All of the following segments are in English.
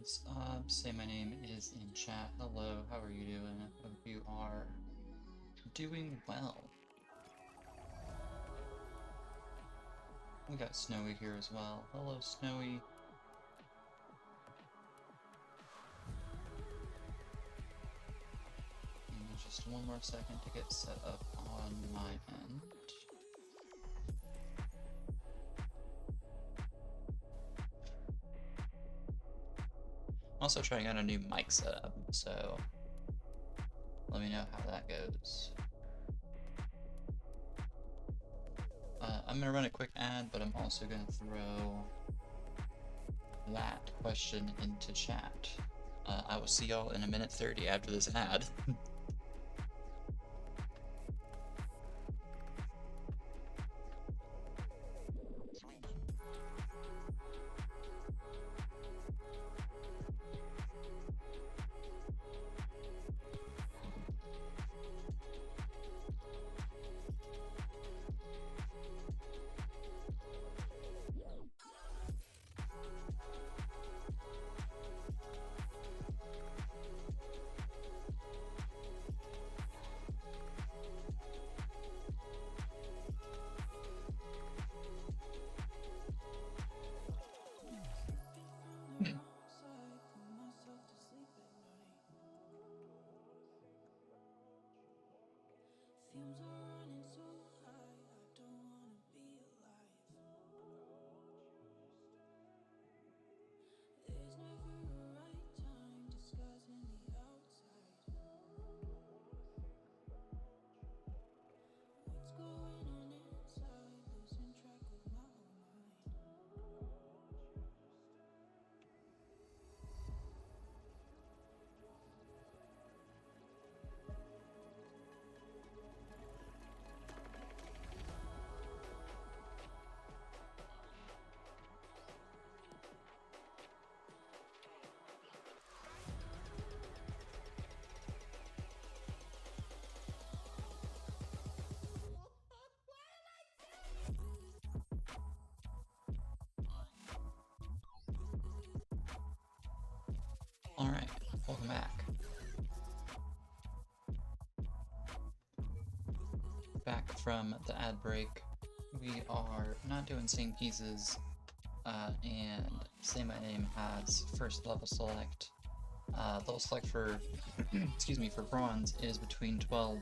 What's up? Say my name is in chat. Hello, how are you doing? I hope you are doing well. We got Snowy here as well. Hello, Snowy. And just one more second to get set up on my end. I'm also trying out a new mic setup, so let me know how that goes. I'm going to run a quick ad, but I'm also going to throw that question into chat. I will see y'all in a minute 30 after this ad. Alright, welcome back. Back from the ad break. We are not doing same pieces, and Say My Name has first level select. Level select for, excuse me, for bronze is between 12,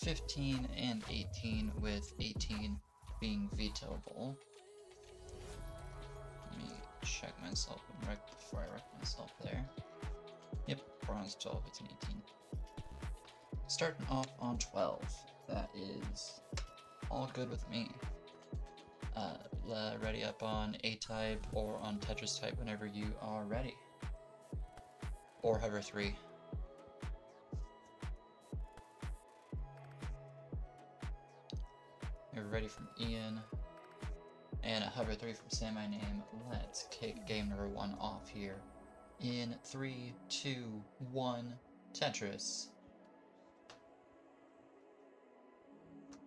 15, and 18, with 18 being vetoable. Let me check myself right before I wreck myself there. Yep, bronze 12, 15, 18. Starting off on 12. That is all good with me. Ready up on A-type or on Tetris type whenever you are ready. Or hover 3. You're ready from Ian. And a hover 3 from Say My Name. Let's kick game number 1 off here. In 3, 2, 1, Tetris.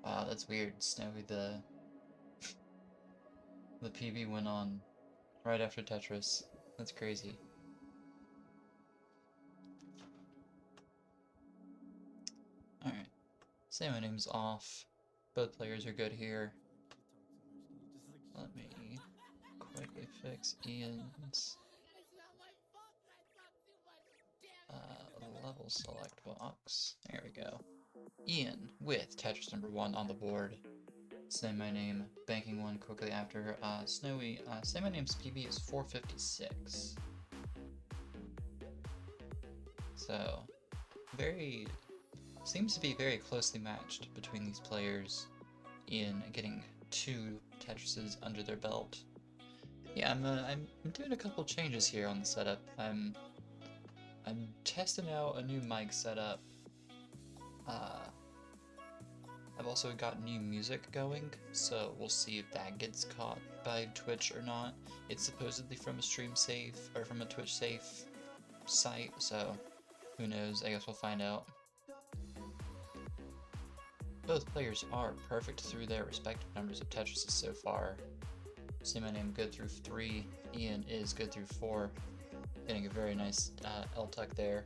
Wow, that's weird. Snowy, the PB went on right after Tetris. That's crazy. Alright. Say My Name's off. Both players are good here. Let me quickly fix Ian's level select box. There we go. Ian with Tetris number 1 on the board. Say My Name, banking 1 quickly after. Snowy, Say My Name's PB is 456. So, seems to be very closely matched between these players in getting 2 Tetrises under their belt. Yeah, I'm doing a couple changes here on the setup. I'm testing out a new mic setup. I've also got new music going, so we'll see if that gets caught by Twitch or not. It's supposedly from a stream safe, or from a Twitch safe site, so who knows, I guess we'll find out. Both players are perfect through their respective numbers of Tetrises so far. Say My Name good through 3, Ian is good through 4. Getting a very nice L tuck there.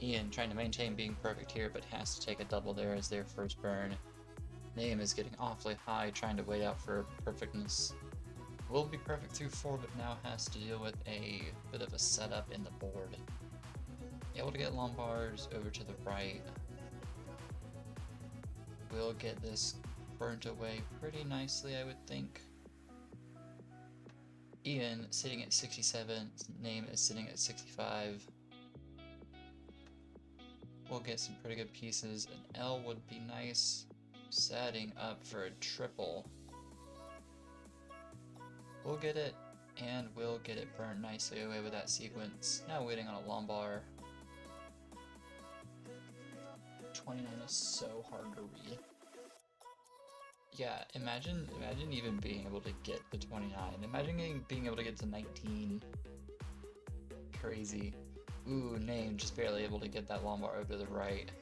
Ian trying to maintain being perfect here, but has to take a double there as their first burn. Name is getting awfully high, trying to wait out for perfectness. Will be perfect through 4, but now has to deal with a bit of a setup in the board. Able to get Lombards over to the right. Will get this burnt away pretty nicely, I would think. Ian sitting at 67, Name is sitting at 65. We'll get some pretty good pieces. An L would be nice. Setting up for a triple. We'll get it, and we'll get it burned nicely away with that sequence. Now waiting on a Lombard. 29 is so hard to read. Yeah, imagine even being able to get the 29. Imagine being able to get to 19. Crazy. Ooh, Name just barely able to get that Lombard over to the right.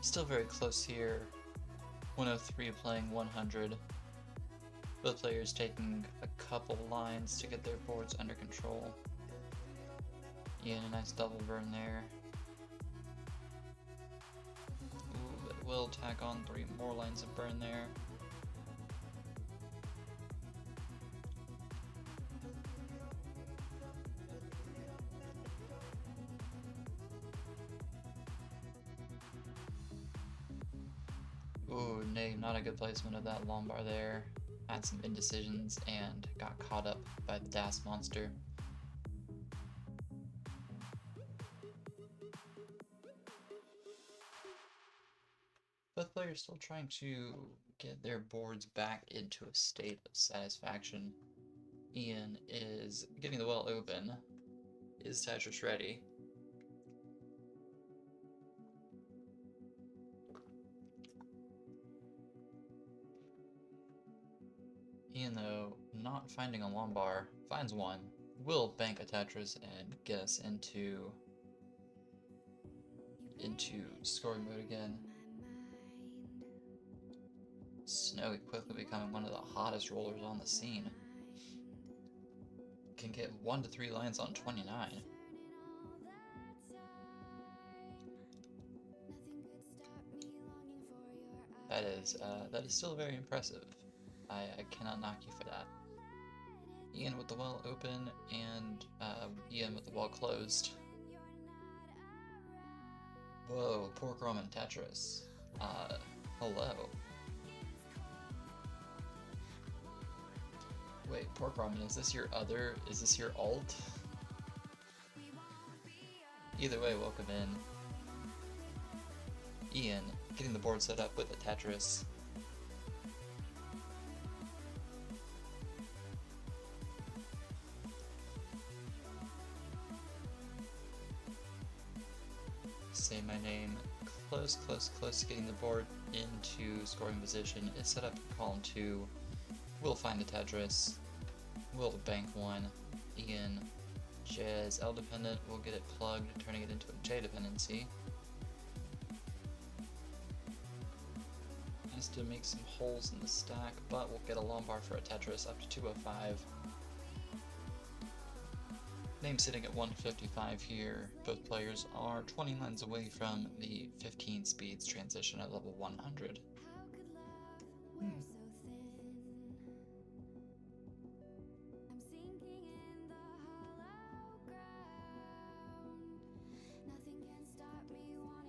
Still very close here. 103 playing 100. Both players taking a couple lines to get their boards under control. Ian, a nice double burn there. Ooh, but will tack on 3 more lines of burn there. Ooh, Name, not a good placement of that Lombard there. Had some indecisions and got caught up by the Das monster. Both players still trying to get their boards back into a state of satisfaction. Ian is getting the well open. Is Tetris ready? Ian, though, not finding a Lombard, finds one, will bank a Tetris and get us into scoring mode again. Snowy quickly becoming one of the hottest rollers on the scene. Can get 1 to 3 lines on 29. That is still very impressive. I cannot knock you for that. Ian with the well open and Ian with the well closed. Whoa, pork ramen Tetris. Hello. Wait, pork ramen, is this your alt? Either way, welcome in. Ian, getting the board set up with the Tetris. Say my name. Close to getting the board into scoring position. It's set up in column 2. We'll find the Tetris. We'll bank 1. Ian, Jazz, L dependent. We'll get it plugged, turning it into a J dependency. Has to make some holes in the stack, but we'll get a Lombard for a Tetris up to 205. Name sitting at 155 here. Both players are 20 lines away from the 15 speeds transition at level 100.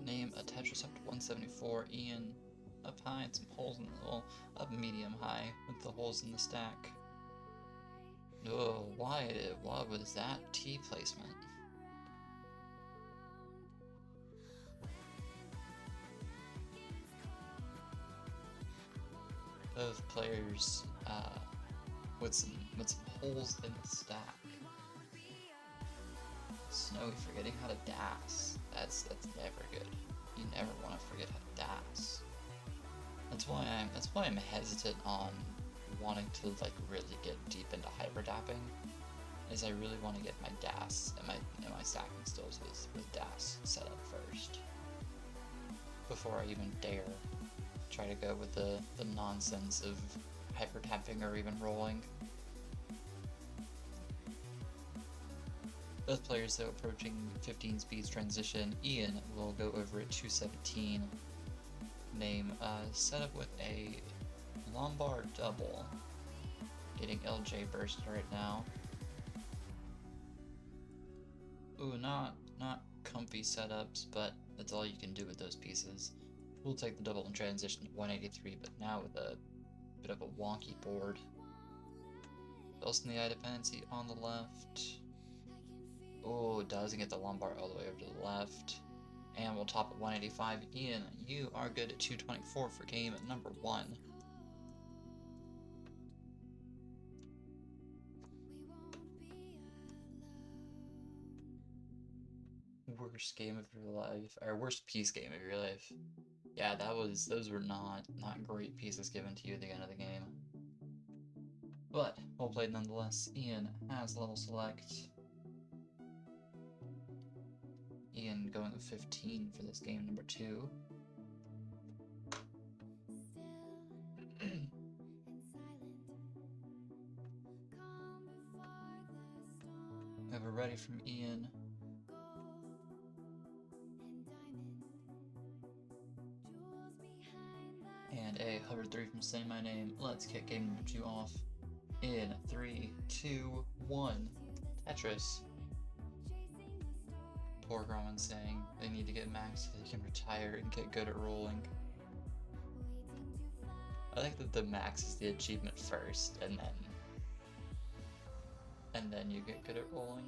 Name a Tetris up to 174. Ian up high and some holes in the hole, up medium high with the holes in the stack. Oh, what was that T placement? Both players with some holes in the stack. Snowy forgetting how to DAS. That's never good. You never want to forget how to DAS. That's why I'm hesitant on wanting to like really get deep into hyperdapping, is I really want to get my DAS and my stacking stills with DAS set up first before I even dare try to go with the nonsense of hyper tapping or even rolling. Both players, though, approaching 15 speeds transition. Ian will go over at 217. Name set up with a Lombard double. Getting LJ bursted right now. Ooh, not comfy setups, but that's all you can do with those pieces. We'll take the double in transition at 183, but now with a bit of a wonky board. Else in the eye dependency on the left. Oh, doesn't get the Lombard all the way over to the left. And we'll top at 185. Ian, you are good at 224 for game number 1. Worst game of your life, or worst piece game of your life. Yeah, those were not great pieces given to you at the end of the game. But, well played nonetheless. Ian has level select. Ian going with 15 for this game number 2. Ever ready from Ian. And a hover 3 from Say My Name. Let's kick game number 2 off in 3, 2, 1. Tetris. Poor Gromman saying they need to get max so they can retire and get good at rolling. I think that the max is the achievement first, and then you get good at rolling.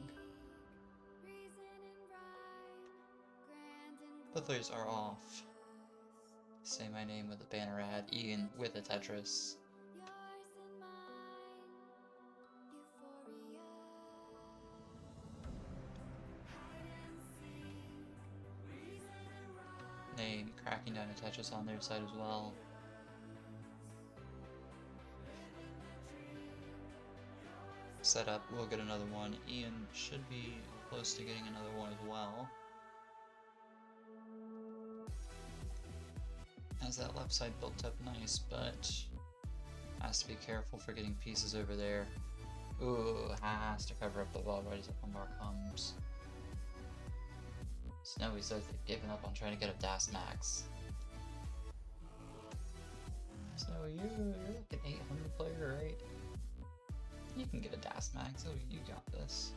Both players are off. Say My Name with a banner ad. Ian with a Tetris. Name cracking down a Tetris on their side as well. Setup, we'll get another one. Ian should be close to getting another one as well. Has that left side built up nice, but has to be careful for getting pieces over there. Ooh, has to cover up the wall right as the Lombard comes. Snowy says they've given up on trying to get a DAS max. Snowy, you're like an 800 player, right? You can get a DAS max. Oh, you got this.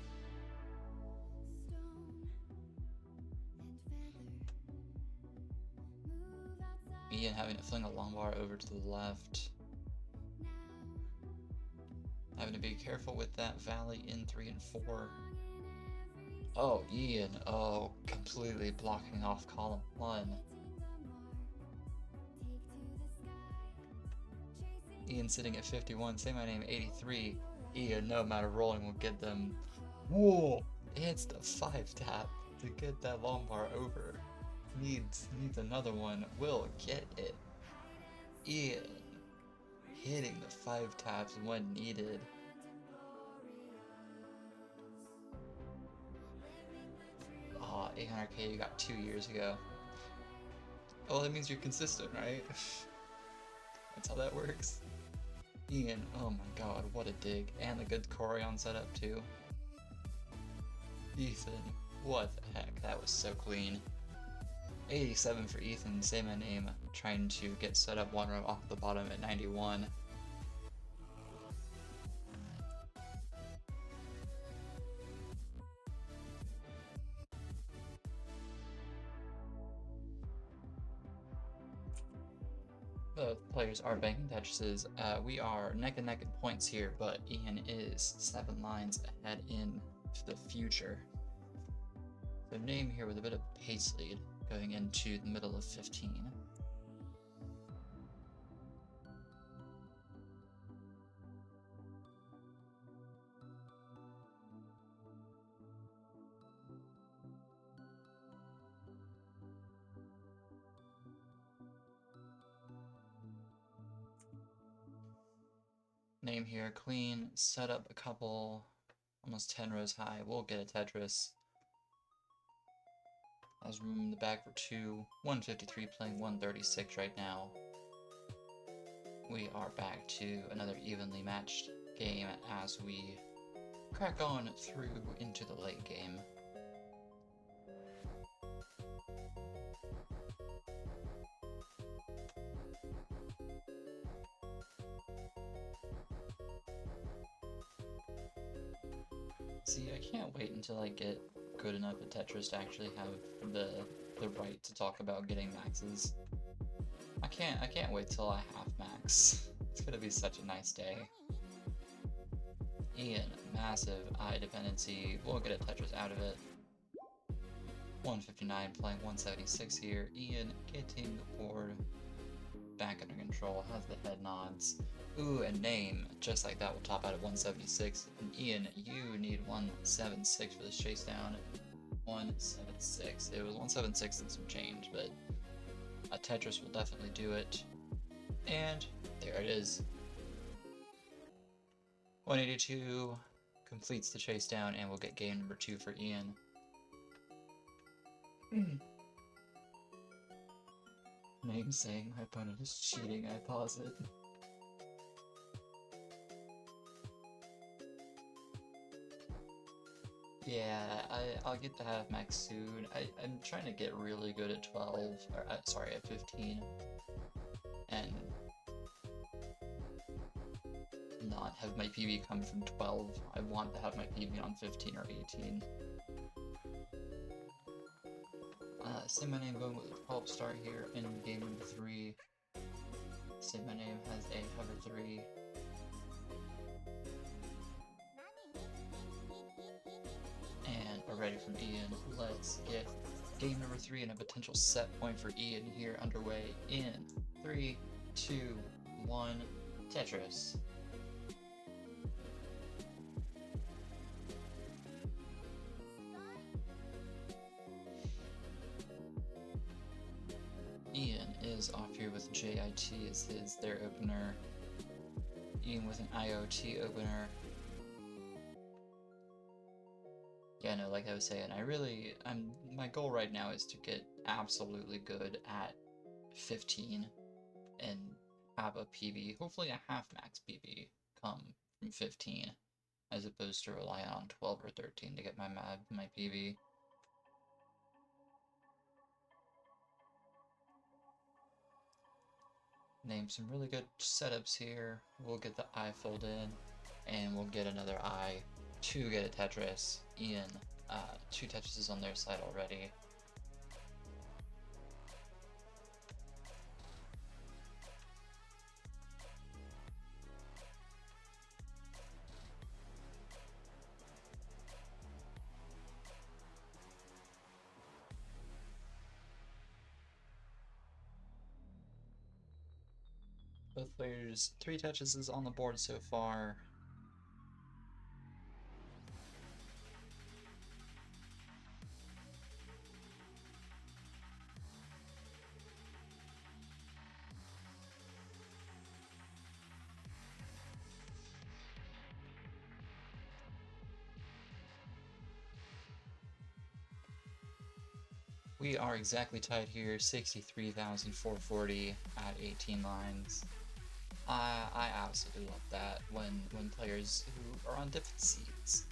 Ian having to fling a Lombard over to the left. Having to be careful with that valley in 3 and 4. Oh, Ian. Oh, completely blocking off column 1. Ian sitting at 51. Say My Name 83. Ian, no amount of rolling will get them. Whoa! It's the 5 tap to get that Lombard over. Needs another one. Will get it. Ian hitting the 5 taps when needed. Aw, 800k you got 2 years ago. Oh, that means you're consistent, right? That's how that works. Ian, oh my god, what a dig. And a good Corion setup too. Ethan, what the heck, that was so clean. 87 for Ethan, Say My Name, trying to get set up 1 row off the bottom at 91. Both players are banking Tetrises. We are neck and neck in points here, but Ian is 7 lines ahead in the future. So name here with a bit of pace lead going into the middle of 15. Name here, clean, set up a couple almost 10 rows high. We'll get a Tetris. As room in the back for 2. 153 playing 136 right now. We are back to another evenly matched game as we crack on through into the late game. See, I can't wait until I get good enough at Tetris to actually have the right to talk about getting maxes. I can't wait till I have max. It's gonna be such a nice day. Ian, massive eye dependency. We'll get a Tetris out of it. 159 playing 176 here. Ian getting the board back under control, has the head nods. Ooh, and name, just like that, will top out at 176. And Ian, you need 176 for this chase down. 176. It was 176 and some change, but a Tetris will definitely do it. And there it is. 182 completes the chase down, and we'll get game number 2 for Ian. Name saying my opponent is cheating, I pause it. Yeah, I'll get to have max soon. I'm trying to get really good at 12, or sorry, at 15. And not have my PB come from 12. I want to have my PB on 15 or 18. saymyname going with a 12 star here in game number 3. saymyname has a hover 3. And we're ready from Ian. Let's get game number 3 and a potential set point for Ian here underway in 3, 2, 1, Tetris. Ian is off here with JIT as their opener. Ian with an IoT opener. Yeah, no, like I was saying, my goal right now is to get absolutely good at 15 and have a PB, hopefully a half max PB, come from 15, as opposed to relying on 12 or 13 to get my PB. Name some really good setups here. We'll get the eye filled in, and we'll get another eye to get a Tetris. Ian, 2 Tetrises on their side already. Both players, 3 Tetrises on the board so far. We are exactly tied here, 63,440 at 18 lines. I absolutely love that when players who are on different seeds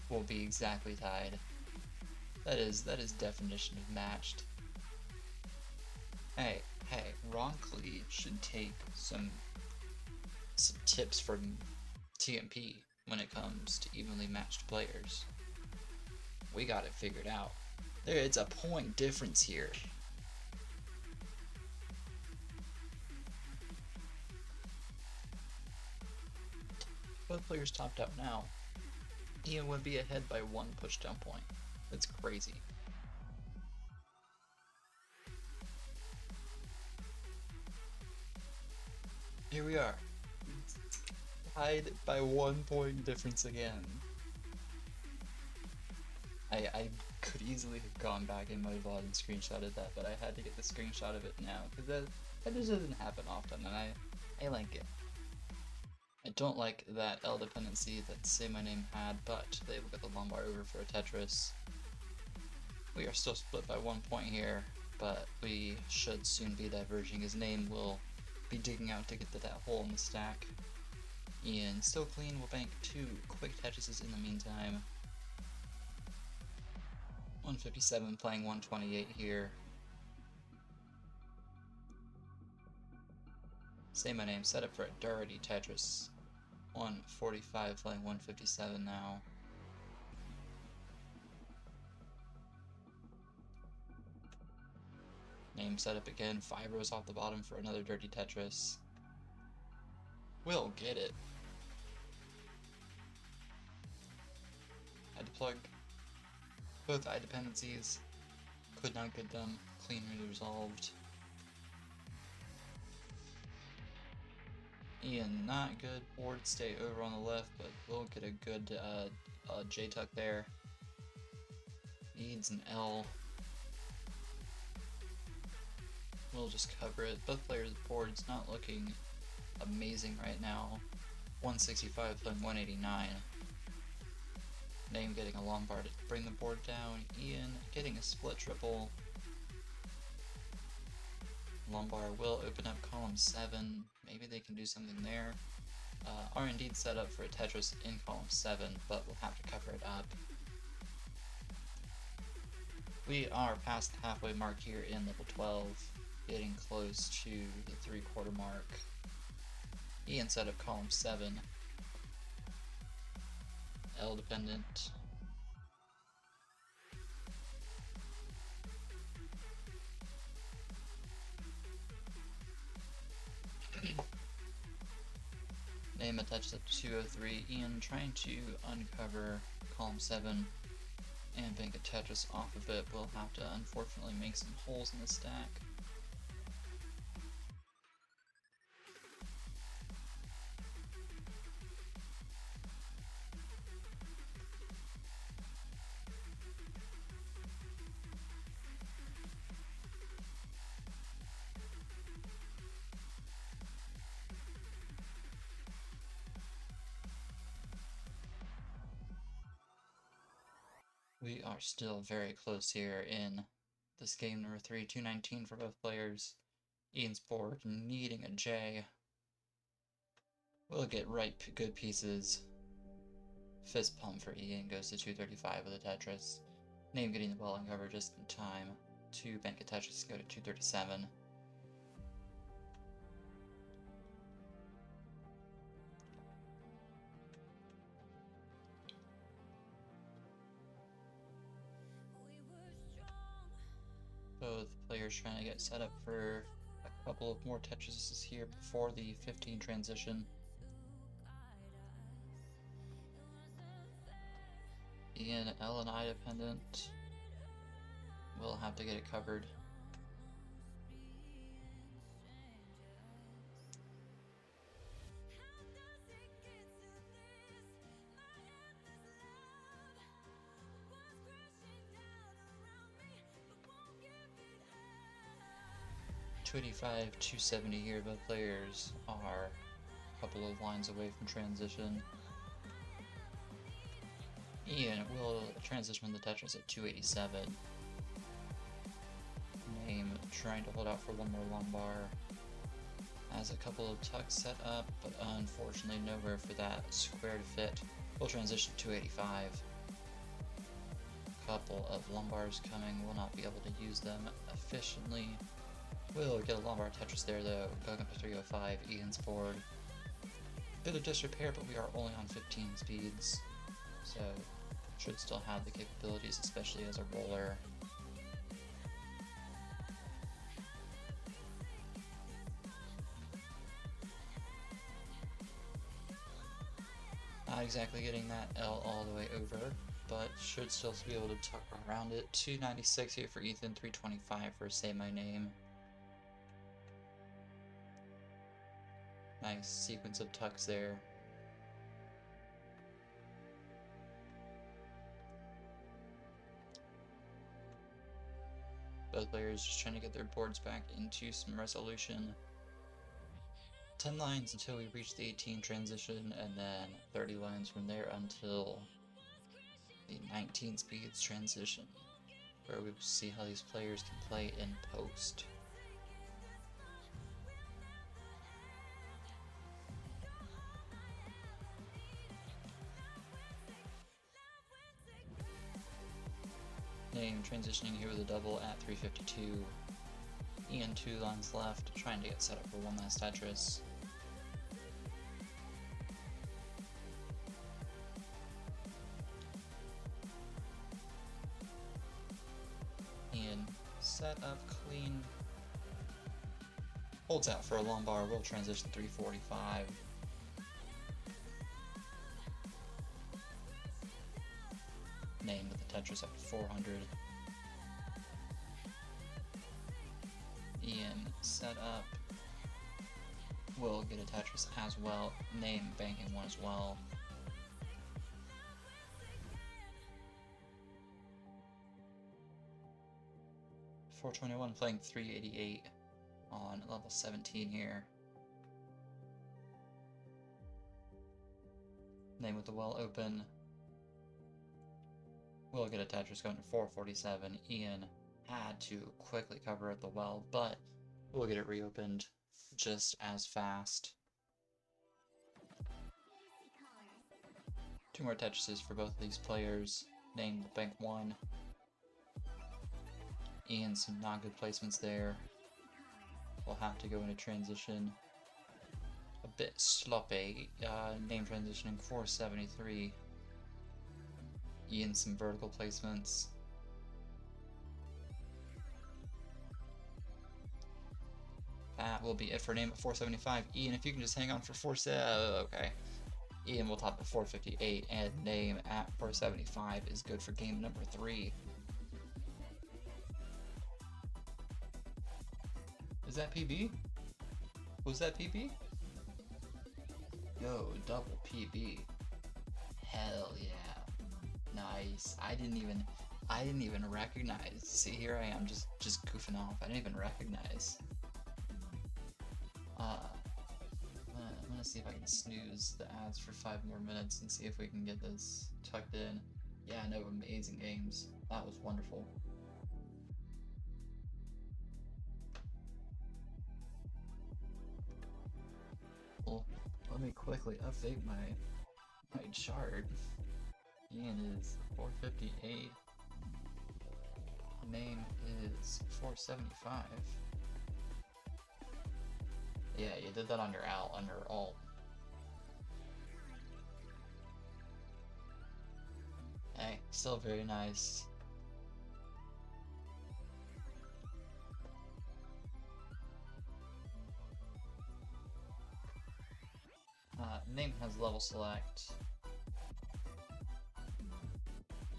will be exactly tied. That is definition of matched. Hey, Ronckley should take some tips from TMP when it comes to evenly matched players. We got it figured out. It's a point difference here. Both players topped out now. Ian would be ahead by 1 pushdown point. That's crazy. Here we are. Tied by 1 point difference again. I could easily have gone back in my VOD and screenshotted that, but I had to get the screenshot of it now, because that just doesn't happen often, and I like it. I don't like that L dependency that saymyname had, but they will get the Lombard over for a Tetris. We are still split by 1 point here, but we should soon be diverging. His name will be digging out to get to that hole in the stack. Ian, still clean, will bank 2 quick Tetrises in the meantime. 157 playing 128 here. Saymyname set up for a dirty Tetris. 145 playing 157 now. Name set up again, 5 rows off the bottom for another dirty Tetris. We'll get it. Had to plug both I dependencies. Could not get them cleanly resolved. Ian, not good. Board stay over on the left, but we'll get a good J-tuck there. Needs an L. We'll just cover it. Both players' board's not looking amazing right now. 165 playing 189. Name getting a Lombard to bring the board down. Ian getting a split triple. Lombard will open up column 7. Maybe they can do something there. Are indeed set up for a Tetris in column 7, but we'll have to cover it up. We are past the halfway mark here in level 12, getting close to the 3/4 mark. Ian set up column 7. L dependent. Name attached up to 203. Ian trying to uncover column 7 and bank a Tetris off of it. We'll have to unfortunately make some holes in the stack. We are still very close here in this game number 3, 219 for both players. Ian's board needing a J. We'll get right good pieces. Fist pump for Ian goes to 235 with a Tetris. Name getting the ball and cover just in time to bank a Tetris and go to 237. Both players trying to get set up for a couple of more Tetrises here before the 15 transition. Ian L and I dependent. We'll have to get it covered. $285, 270 here. Both players are a couple of lines away from transition. Ian will transition the Tetris at 287. Name trying to hold out for one more Lombard. Has a couple of tucks set up, but unfortunately nowhere for that square to fit. We'll transition to 285. Couple of Lombards coming, will not be able to use them efficiently. We'll get a Lombard Tetris there though, going up to 305, Ian's board. Bit of disrepair, but we are only on 15 speeds, so should still have the capabilities, especially as a roller. Not exactly getting that L all the way over, but should still be able to tuck around it. 296 here for Ethan, 325 for Say My Name. Nice sequence of tucks there. Both players just trying to get their boards back into some resolution. 10 lines until we reach the 18 transition, and then 30 lines from there until the 19 speeds transition, where we see how these players can play in post. Name transitioning here with a double at 352. Ian 2 lines left, trying to get set up for one last Tetris. Ian set up clean. Holds out for a long bar, will transition 345. Name with the Tetris up to 400. Ian set up. Will get a Tetris as well. Name banking one as well. $421 playing 388 on level 17 here. Name with the well open. Will get a Tetris going to 447. Ian had to quickly cover at the well, but we'll get it reopened just as fast. 2 more Tetrises for both of these players. Name the bank 1. Ian, some not good placements there. We'll have to go into transition. A bit sloppy. Name transitioning 473. Ian, some vertical placements. That will be it for name at 475. Ian, if you can just hang on for okay. Ian will top at 458, and name at 475 is good for game number 3. Is that PB? Was that PB? Yo, double PB. Hell yeah. Nice. I didn't even recognize. See, here I am just goofing off. I didn't even recognize. I'm gonna see if I can snooze the ads for 5 more minutes and see if we can get this tucked in. Yeah, no, amazing games. That was wonderful. Well, let me quickly update my chart. Ian is 458. Name is 475. Yeah, you did that under alt. Hey, still very nice. Name has level select.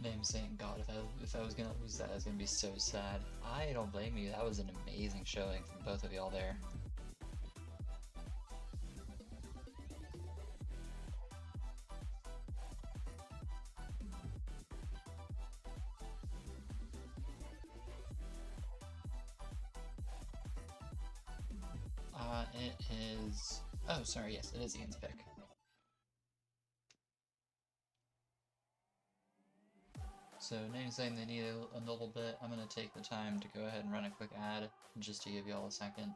Name saying, God, if I was gonna lose that, I was gonna be so sad. I don't blame you. That was an amazing showing from both of y'all there. It is... Oh, sorry, yes, it is Ian's pick. So, name's saying they need a little bit. I'm going to take the time to go ahead and run a quick ad, just to give y'all a second.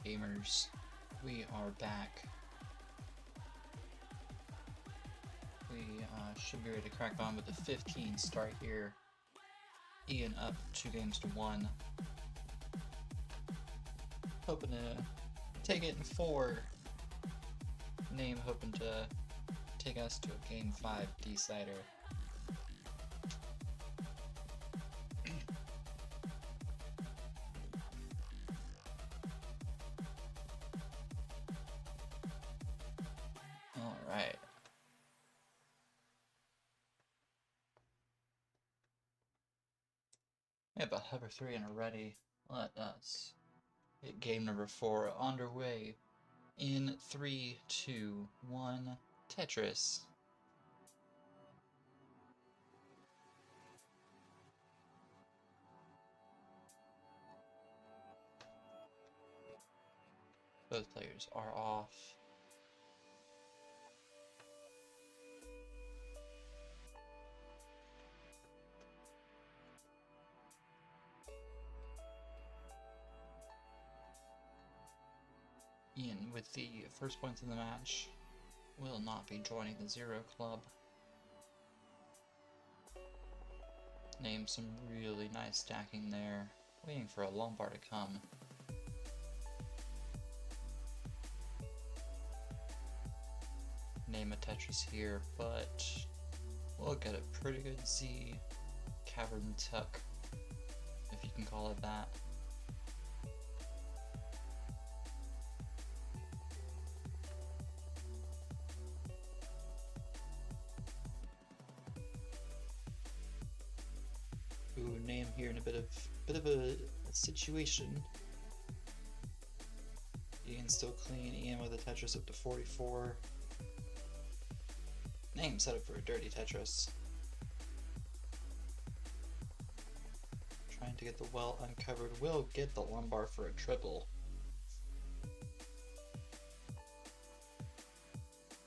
gamers? We are back. We should be ready to crack on with the 15 start here. Ian up 2-1. Hoping to take it in 4. Name hoping to take us to a Game 5 decider. Alright. We have a hover 3 and a ready. Let us get game number 4 underway in 3, 2, 1, Tetris. Both players are off. Ian, with the first points in the match, will not be joining the 0 club. Name some really nice stacking there, waiting for a lumbar to come. Name a Tetris here, but we'll get a pretty good Z cavern tuck, if you can call it that. Ooh, name here in a bit of a situation. Ian still clean. Ian with a Tetris up to 44. Name set up for a dirty Tetris. Trying to get the well uncovered. Will get the lumbar for a triple.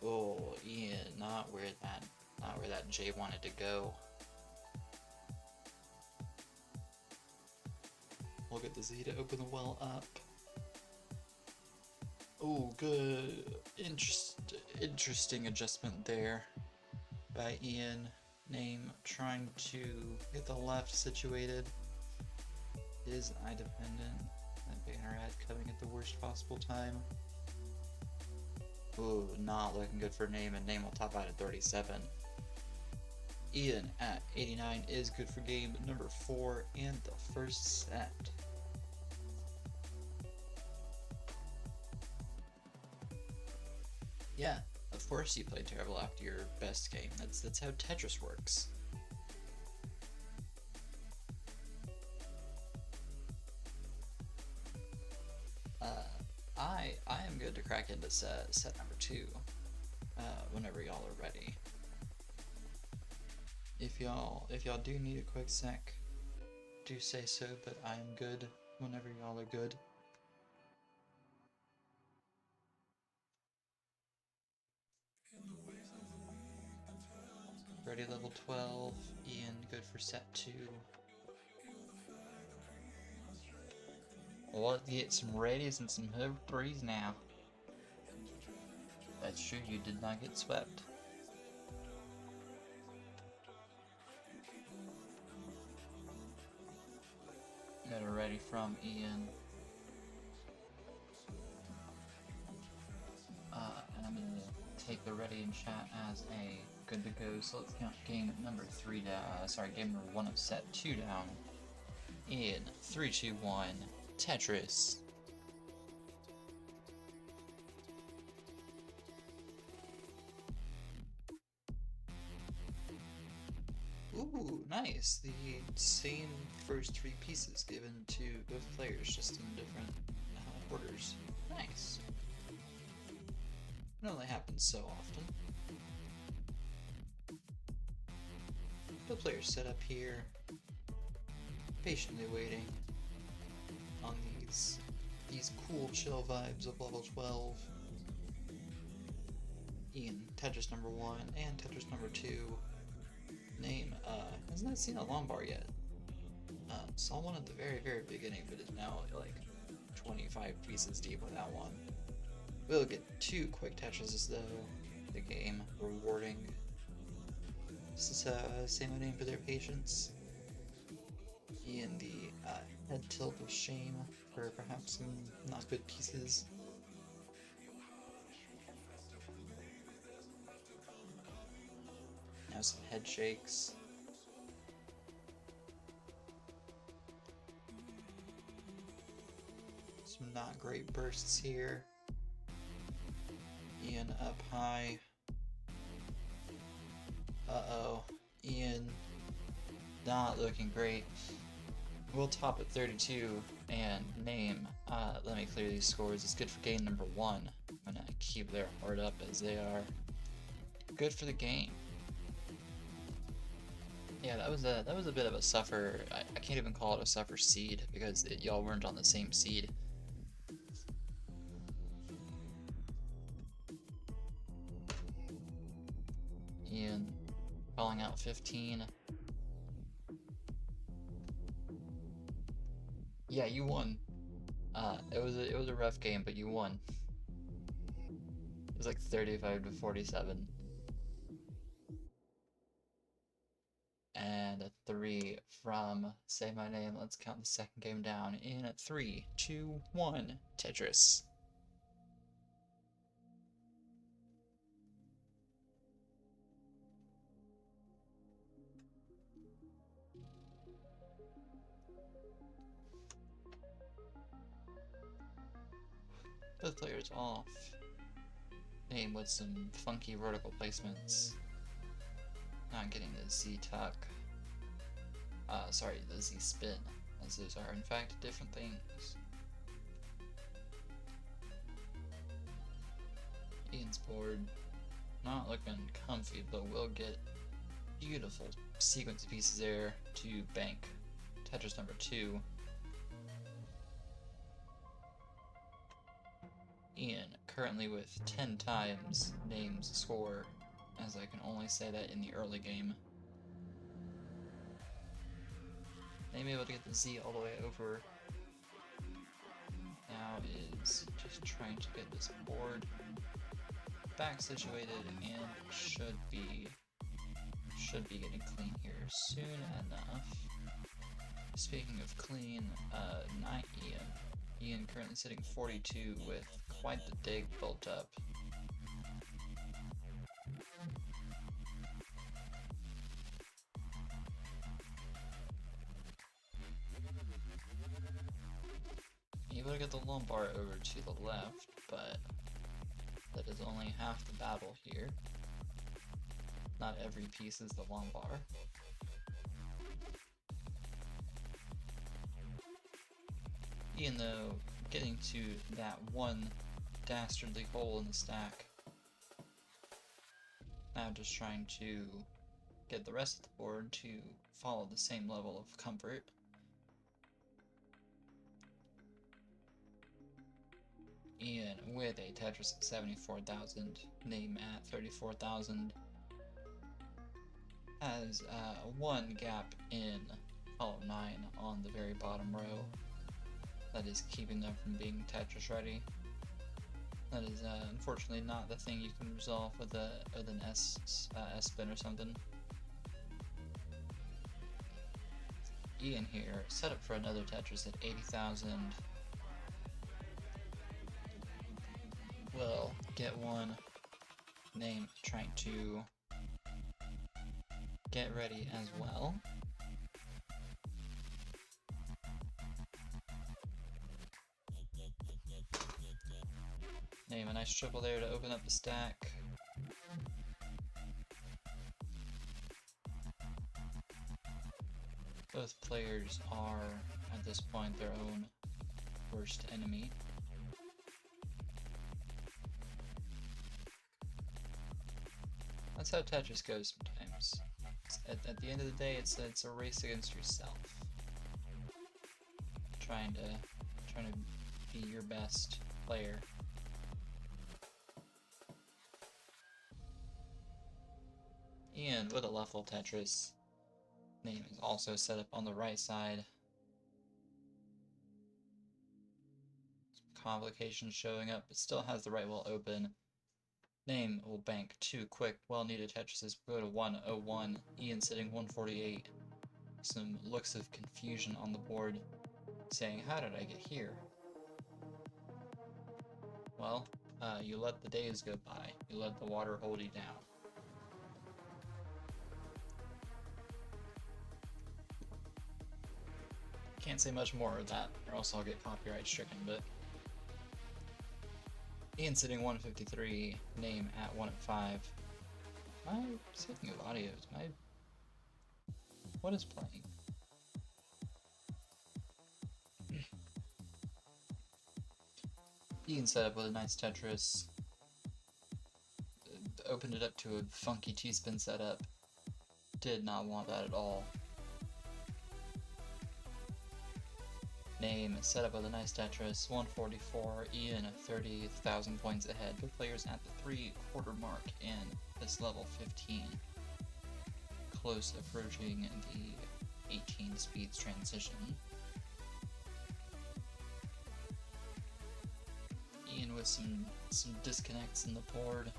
Oh, Ian, not where that J wanted to go. We'll get the Z to open the well up. Oh, good. Interesting adjustment there by Ian. Name trying to get the left situated. Is eye dependent. That banner ad coming at the worst possible time. Ooh, not looking good for Name, and Name will top out at 37. Ian at 89 is good for game number 4 and the first set. Yeah, of course you played terrible after your best game. That's how Tetris works. I am good to crack into set number 2. Whenever y'all are ready. If y'all do need a quick sec, do say so, but I am good whenever y'all are good. Ready level 12, Ian good for set 2. We'll get some readies and some hover 3s now. That's true, you did not get swept. Got a ready from Ian. And I'm gonna take the ready in chat as a good to go. So let's count game number 3 down. Game number 1 of set 2 down. In 3, 2, 1, Tetris. Ooh, nice. The same first 3 pieces given to both players, just in different orders. Nice. It only happens so often. Both players set up here, patiently waiting on these cool chill vibes of level 12. Ian, Tetris number 1 and Tetris number 2. Name has not seen a lumbar yet. Saw one at the very beginning, but is now like 25% 5 pieces deep with that one. We'll get 2 quick Tetris though. The game rewarding saymyname for their patience. In the head tilt of shame for perhaps some not good pieces. Now some head shakes. Some not great bursts here. Ian up high. Uh-oh. Ian not looking great. We'll top at 32 and name. Let me clear these scores. It's good for game number 1. I'm gonna keep their heart up as they are. Good for the game. Yeah, that was a bit of a suffer. I can't even call it a suffer seed because y'all weren't on the same seed. Ian calling out 15. Yeah, you won. It was a rough game, but you won. It was like 35 to 47. And a 3 from Say My Name. Let's count the second game down in a 3, 2, 1. Tetris. Both players off. Name with some funky vertical placements. Not getting the Z tuck. Sorry, the Z spin, as those are in fact different things. Ian's board, not looking comfy, but will get beautiful sequence of pieces there to bank Tetris number 2. Ian currently with 10 times Name's score, as I can only say that in the early game. Name able to get the Z all the way over. Now is just trying to get this board back situated and should be getting clean here soon enough. Speaking of clean, not Ian. Ian currently sitting 42 with quite the dig built up. Able to get the lumbar over to the left, but that is only half the battle here. Not every piece is the lumbar. Ian, though, getting to that one dastardly hole in the stack. Now just trying to get the rest of the board to follow the same level of comfort. Ian with a Tetris at 74,000, Name at 34,000. Has one gap in column 9 on the very bottom row. That is keeping them from being Tetris ready. That is unfortunately not the thing you can resolve with an S spin or something. Ian here, set up for another Tetris at 80,000. Will get one. Name trying to get ready as well. Name a nice triple there to open up the stack. Both players are, at this point, their own worst enemy. That's how Tetris goes sometimes. At the end of the day, it's a race against yourself. Trying to be your best player. And with a level Tetris, Name is also set up on the right side. complications showing up, but still has the right wall open. Name will bank 2 quick, well-needed Tetrises, go to 101, Ian sitting 148. Some looks of confusion on the board, saying, how did I get here? Well, you let the days go by. You let the water hold you down. Can't say much more of that, or else I'll get copyright stricken, but Ian sitting 153, name at 105. Speaking of audios, what is playing? Ian set up with a nice Tetris, opened it up to a funky T-spin setup, did not want that at all. Name set up with a nice Tetris, 144, Ian 30,000 points ahead, both players at the 3/4 mark in this level 15. Close approaching the 18 speeds transition. Ian with some disconnects in the board.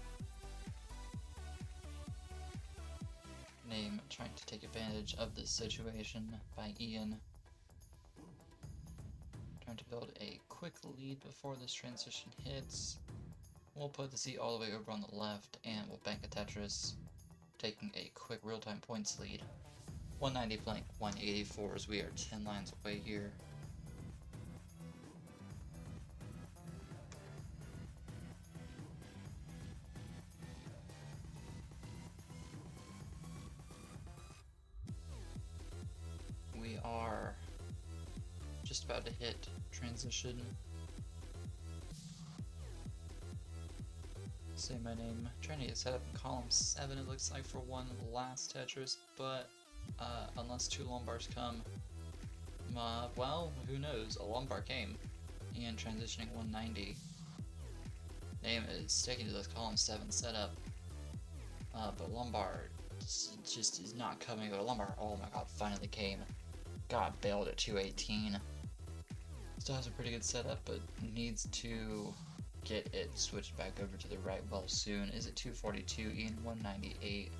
Name trying to take advantage of this situation by Ian. Trying to build a quick lead before this transition hits. We'll put the Z all the way over on the left, and we'll bank a Tetris, taking a quick real-time points lead. 190 blank 184 as we are 10 lines away here. We are just about to hit transition. Say my name. Trying to get set up in column 7, it looks like, for one last Tetris, but unless 2 Lombars come, well, who knows? A Lombar came. And transitioning 190. Name is sticking to this column 7 setup, but Lombard just is not coming. But Lombard, oh my god, finally came. Got bailed at 218. Still has a pretty good setup, but needs to get it switched back over to the right well soon. Is it 242, Ian 198.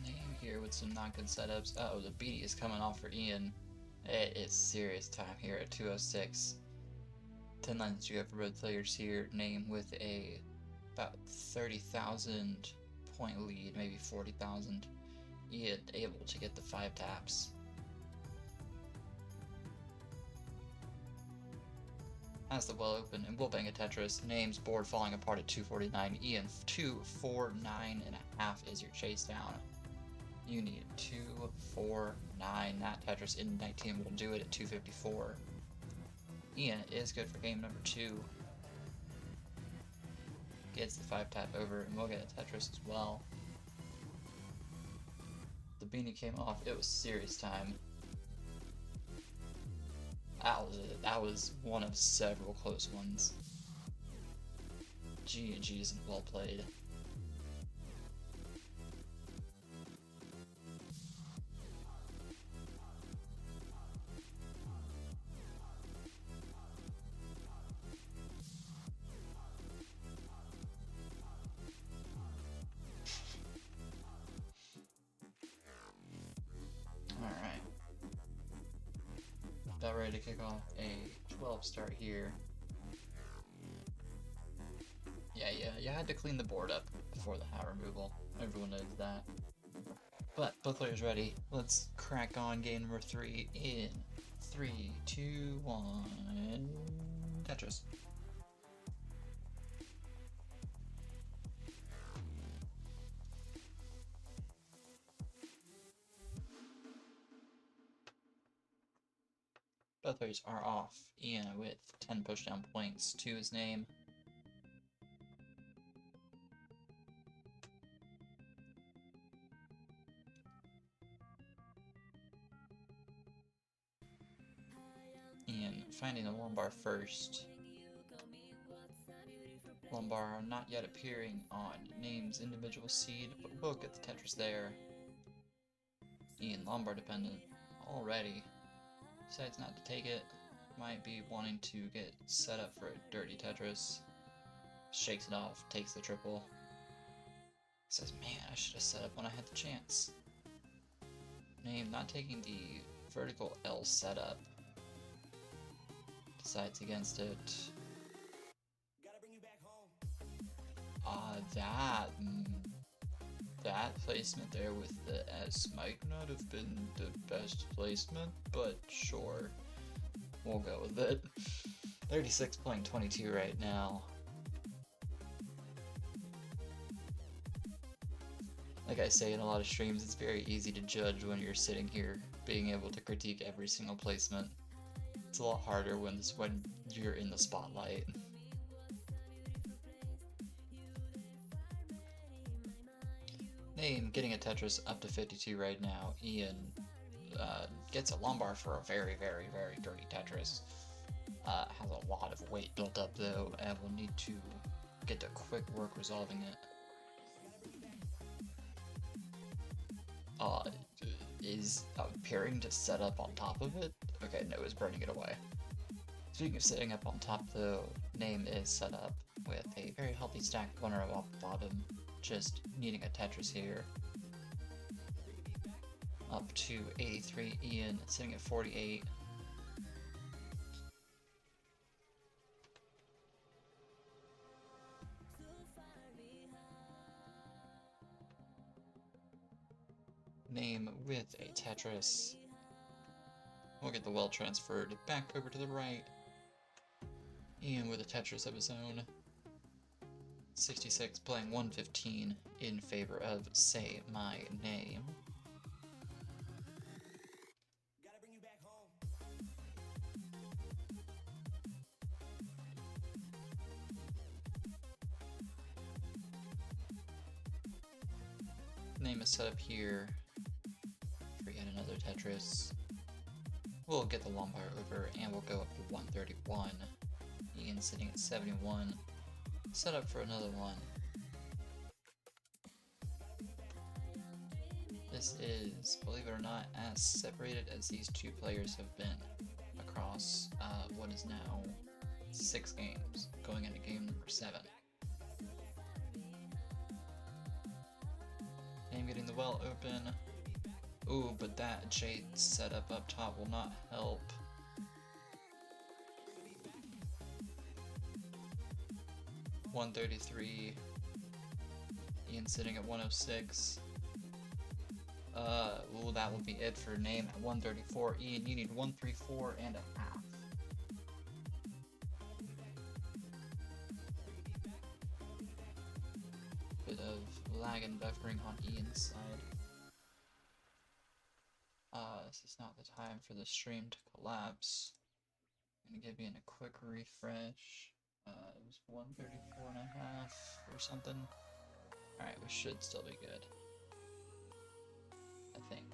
Name here with some not good setups. Uh-oh, the beanie is coming off for Ian. It is serious time here at 206. 10 lines to go for both players here. Name with a about 30,000 point lead, maybe 40,000. Ian able to get the 5 taps. Has the well open, and we'll bang a Tetris. Name's board falling apart at 249. Ian, 249.5 is your chase down. You need 249. That Tetris in 19 will do it at 254. Ian is good for game number 2. Gets the 5 tap over, and we'll get a Tetris as well. The beanie came off. It was serious time. That was one of several close ones. G&G's well played. Alright. About ready to kick off a 12 start here. Yeah, you had to clean the board up before the hat removal. Everyone knows that. But both players ready. Let's crack on game number 3 in 3, 2, 1. Tetris. Both players are off. Ian with 10 pushdown points to his name. Ian finding the Lombard first. Lumbar are not yet appearing on name's individual seed, but we'll get the Tetris there. Ian Lumbar dependent already. Decides not to take it. Might be wanting to get set up for a dirty Tetris. Shakes it off, takes the triple. Says, man, I should have set up when I had the chance. Name not taking the vertical L setup. Decides against it. That placement there with the S might not have been the best placement, but sure, we'll go with it. 36.22 right now. Like I say in a lot of streams, it's very easy to judge when you're sitting here being able to critique every single placement. It's a lot harder when you're in the spotlight. Name getting a Tetris up to 52 right now. Ian gets a lumbar for a very, very, very dirty Tetris. Has a lot of weight built up though, and will need to get to quick work resolving it. Is appearing to set up on top of it. Okay, no, is burning it away. Speaking of sitting up on top though, Name is set up with a very healthy stack of 1 row off the bottom, just needing a Tetris here. Up to 83, Ian sitting at 48. Name with a Tetris. We'll get the well transferred back over to the right. Ian with a Tetris of his own. 66 playing 115 in favor of Say My Name. Name is set up here for yet another Tetris. We'll get the lumbar over and we'll go up to 131. Ian sitting at 71. Set up for another one. This is, believe it or not, as separated as these two players have been across what is now 6 games, going into game number 7. Name getting the well open. Ooh, but that Jade setup up top will not help. $133. Ian sitting at 106. Ooh, that will be it for Name at 134. Ian, you need 134 and a half. Bit of lag and buffering on Ian's side. This is not the time for the stream to collapse. I'm gonna give Ian a quick refresh. It was 134 and a half or something. Alright, we should still be good. I think.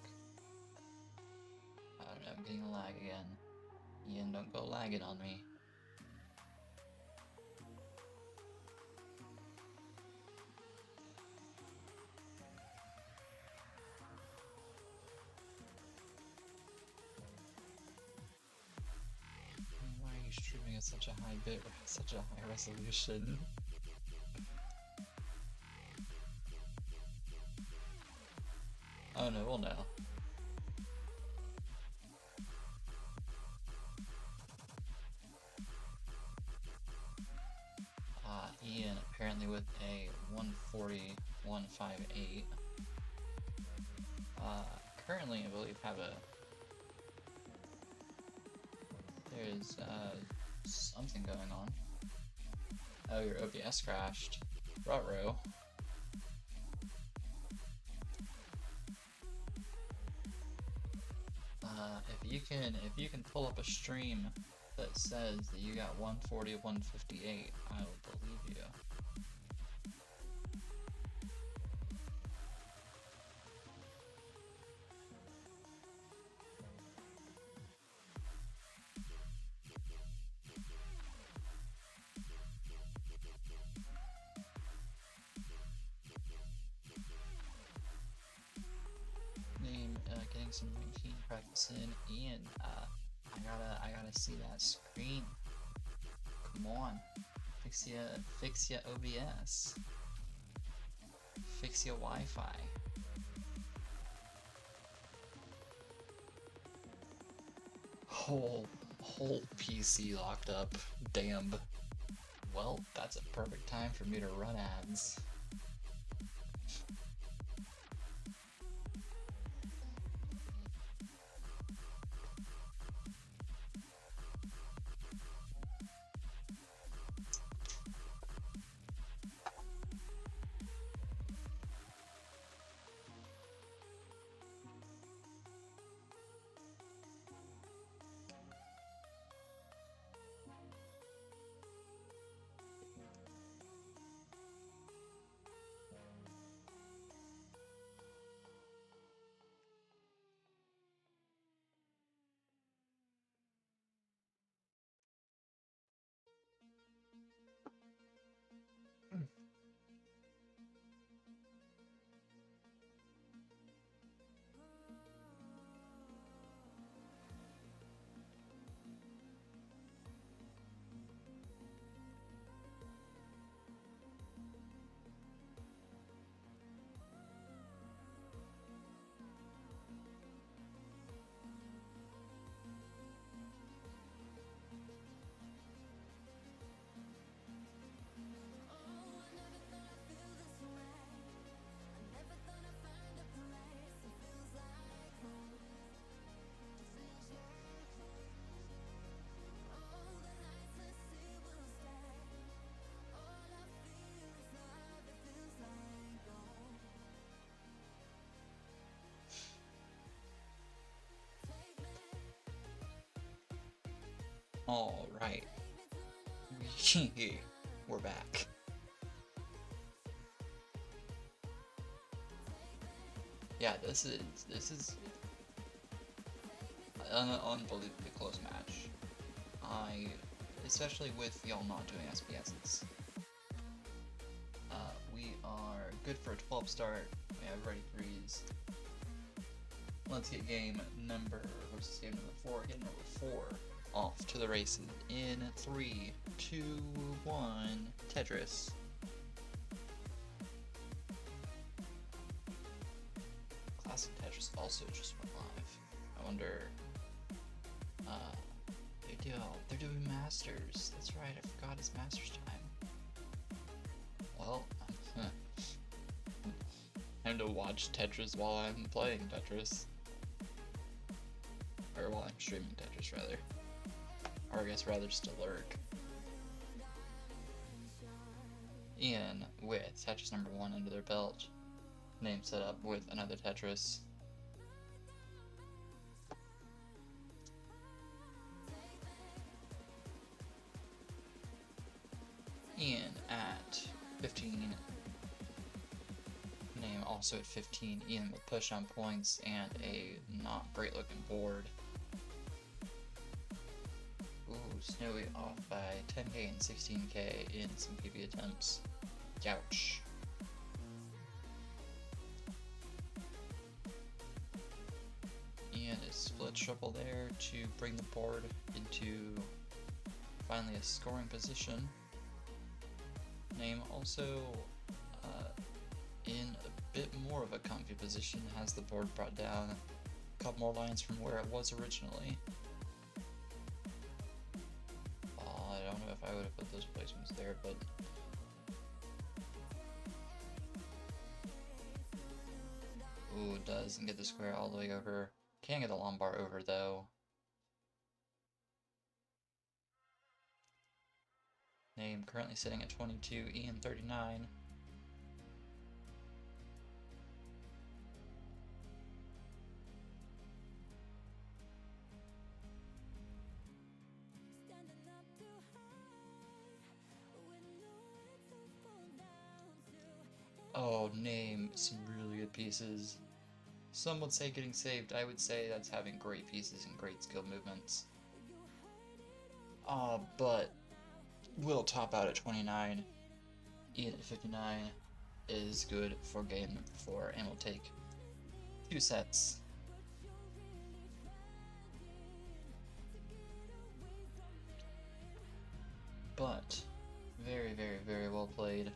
I don't know, I'm getting a lag again. Ian, don't go lagging on me. Why are you streaming at such a high bit, such a high resolution? Oh no, we'll know. Ian apparently with a 140, 158. Currently, I believe, there's something going on. Oh, your OBS crashed. Ruh-roh. If you can pull up a stream that says that you got 140, 158, I will believe you. Listen, Ian, I gotta see that screen. Come on. Fix ya OBS. Fix ya Wi-Fi. Whole PC locked up. Damn. Well, that's a perfect time for me to run ads. All right. We're back. Yeah, this is an unbelievably close match. Especially with y'all not doing SPSs. We are good for a 12 start. We have ready threes. Let's get game number, what's this game number 4? Game number 4 off to the races in 3, 2, 1, Tetris. Classic Tetris also just went live. I wonder, they're doing Masters. That's right, I forgot it's Masters time. Well, time to watch Tetris while I'm playing Tetris. Or while I'm streaming Tetris, rather. Or I guess rather just to lurk. Ian with Tetris number 1 under their belt. Name set up with another Tetris. Ian at 15. Name also at 15. Ian with push on points and a not great looking board. Ooh, Snowy off by 10k and 16k in some PB attempts. Ouch. Ian is split triple there to bring the board into finally a scoring position. Name also in a bit more of a comfy position, has the board brought down a couple more lines from where it was originally. I don't know if I would have put those placements there, but ooh, doesn't get the square all the way over. Can't get the Lombard over though. Name currently sitting at 22, Ian 39. Oh, name some really good pieces. Some would say getting saved. I would say that's having great pieces and great skill movements. But will top out at 29. Ian at 59 is good for game number 4 and will take 2 sets. but very, very, very well played.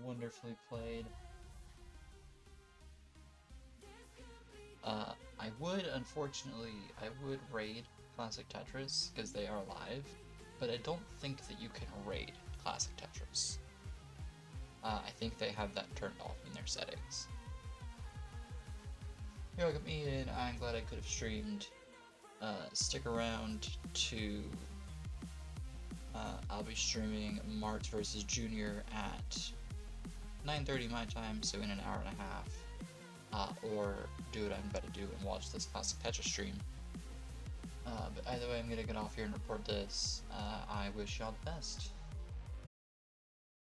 Wonderfully played. I would, unfortunately, I would raid Classic Tetris, because they are live, but I don't think that you can raid Classic Tetris. I think they have that turned off in their settings. Hey, welcome Ian, I'm glad I could have streamed. Stick around to... I'll be streaming March vs. Junior at 9:30 my time, so in an hour and a half. Or do what I'm about to do and watch this Classic Tetris stream. But either way, I'm gonna get off here and record this. I wish y'all the best.